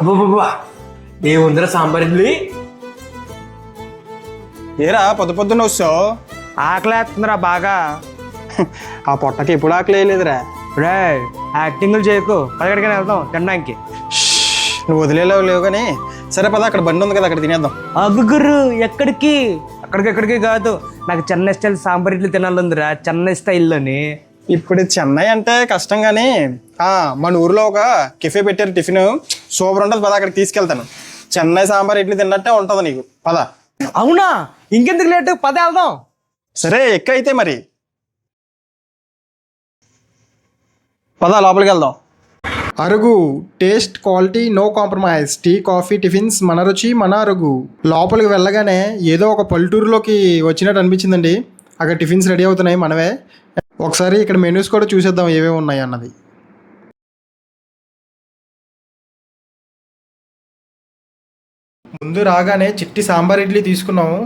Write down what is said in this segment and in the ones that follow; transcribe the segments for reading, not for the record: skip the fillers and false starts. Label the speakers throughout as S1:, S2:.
S1: అబ్బా ఏముందిరా సాంబార్ ఇడ్లీ.
S2: ఏరా పొద్దున్న వస్తావు?
S1: ఆకలేస్తుందిరా బాగా.
S2: ఆ పొట్టకి ఎప్పుడు ఆకలి వేయలేదురా.
S1: రే యాక్టింగ్లు చేయకు, పదకడికైనా వెళ్దాం తినడానికి.
S2: నువ్వు వదిలేలేవు లేవు కానీ సరే పద, అక్కడ బండి ఉంది కదా అక్కడ తినేద్దాం.
S1: అగ్గురు ఎక్కడికి? ఎక్కడికి కాదు, నాకు చెన్నై స్టైల్ సాంబార్ ఇడ్లీ తినాలందిరా, చెన్నై స్టైల్లోని.
S2: ఇప్పుడు చెన్నై అంటే కష్టం కానీ మన ఊర్లో ఒక కెఫే పెట్టారు, టిఫిన్ సూపర్ ఉంటుంది. పద అక్కడికి తీసుకెళ్తాను. చెన్నై సాంబార్ ఇడ్లీ తిన్నట్టే ఉంటుంది నీకు. పద.
S1: అవునా? ఇంకెందుకు లేటు, పద వెళ్దాం.
S2: సరే అయితే మరి పద లోపలికి వెళ్దాం. అరుగు taste quality no compromise, tea coffee tiffins మన రుచి మన అరుగు. లోపలికి వెళ్ళగానే ఏదో ఒక పల్లెటూరులోకి వచ్చినట్టు అనిపించిందండి. అక్కడ టిఫిన్స్ రెడీ అవుతున్నాయి మనవే. ఒకసారి ఇక్కడ మెనూస్ కూడా చూసేద్దాం ఏమేమి ఉన్నాయి అన్నది. ముందు రాగానే చిట్టి సాంబార్ ఇడ్లీ తీసుకున్నాము.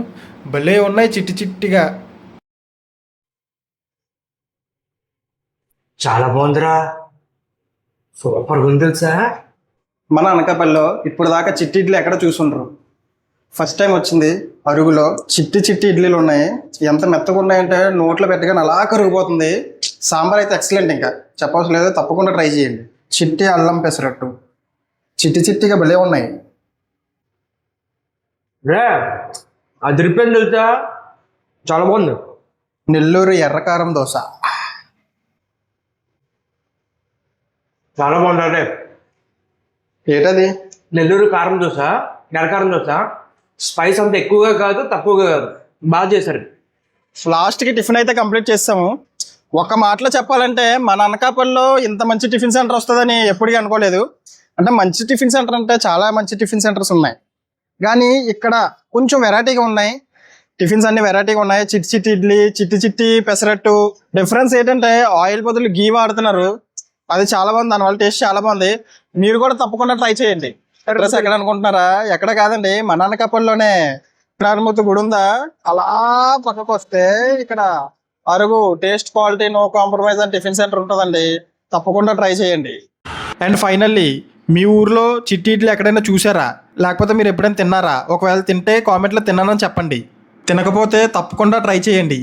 S2: భలే ఉన్నాయి చిట్టిగా.
S1: చాలా బాగుందిరా, సూపర్ ఉంది తెలుసా.
S2: మన అనకాపల్లిలో ఇప్పుడు దాకా చిట్టి ఇడ్లీ ఎక్కడ చూసుండ్రు. ఫస్ట్ టైం వచ్చింది అరుగులో. చిట్టి ఇడ్లీలు ఉన్నాయి. ఎంత మెత్తగా ఉన్నాయంటే నోట్లో పెట్టగానే అలా కరిగిపోతుంది. సాంబార్ అయితే ఎక్సలెంట్, ఇంకా చెప్పవలసిన లేదు. తప్పకుండా ట్రై చేయండి. చిట్టి అల్లం పెసరట్టు చిట్టిగా భలే ఉన్నాయి.
S1: రే అదిరిపోయింది తెలుసా, చాలా బాగుంది.
S2: నెల్లూరు ఎర్రకారం దోశ
S1: చాలా బాగుంది.
S2: ఏటది?
S1: నెల్లూరు కారం దోశ, ఎర్రకారం దోశ. స్పైస్ అంత ఎక్కువగా కాదు తక్కువగా కాదు, బాగా చేశారు.
S2: లాస్ట్కి టిఫిన్ అయితే కంప్లీట్ చేస్తాము. ఒక మాటలో చెప్పాలంటే మన అనకాపల్లిలో ఇంత మంచి టిఫిన్ సెంటర్ వస్తుందని ఎప్పటికీ అనుకోలేదు. అంటే మంచి టిఫిన్ సెంటర్ అంటే చాలా మంచి టిఫిన్ సెంటర్స్ ఉన్నాయి, కానీ ఇక్కడ కొంచెం వెరైటీగా ఉన్నాయి. టిఫిన్స్ అన్ని వెరైటీగా ఉన్నాయి. చిట్టి ఇడ్లీ, చిట్టి పెసరట్టు. డిఫరెన్స్ ఏంటంటే ఆయిల్ బదులు గీ వాడుతున్నారు. అది చాలా బాగుంది, దానివల్ల టేస్ట్ చాలా బాగుంది. మీరు కూడా తప్పకుండా ట్రై చేయండి. అడ్రస్ ఎక్కడ అనుకుంటున్నారా? ఎక్కడ కాదండి, మన అనకాపల్లిలోనే నారాయణమూర్తి గుడి ఉందా, అలా పక్కకు వస్తే ఇక్కడ అరుగు టేస్ట్ క్వాలిటీ నో కాంప్రమైజ్ అని టిఫిన్ సెంటర్ ఉంటుందండి. తప్పకుండా ట్రై చేయండి. అండ్ ఫైనల్లీ మీ ఊర్లో చిట్టి ఇడ్లీ ఎక్కడైనా చూసారా? లేకపోతే మీరు ఎప్పుడైనా తిన్నారా? ఒకవేళ తింటే కామెంట్లో తిన్నానని చెప్పండి. తినకపోతే తప్పకుండా ట్రై చేయండి.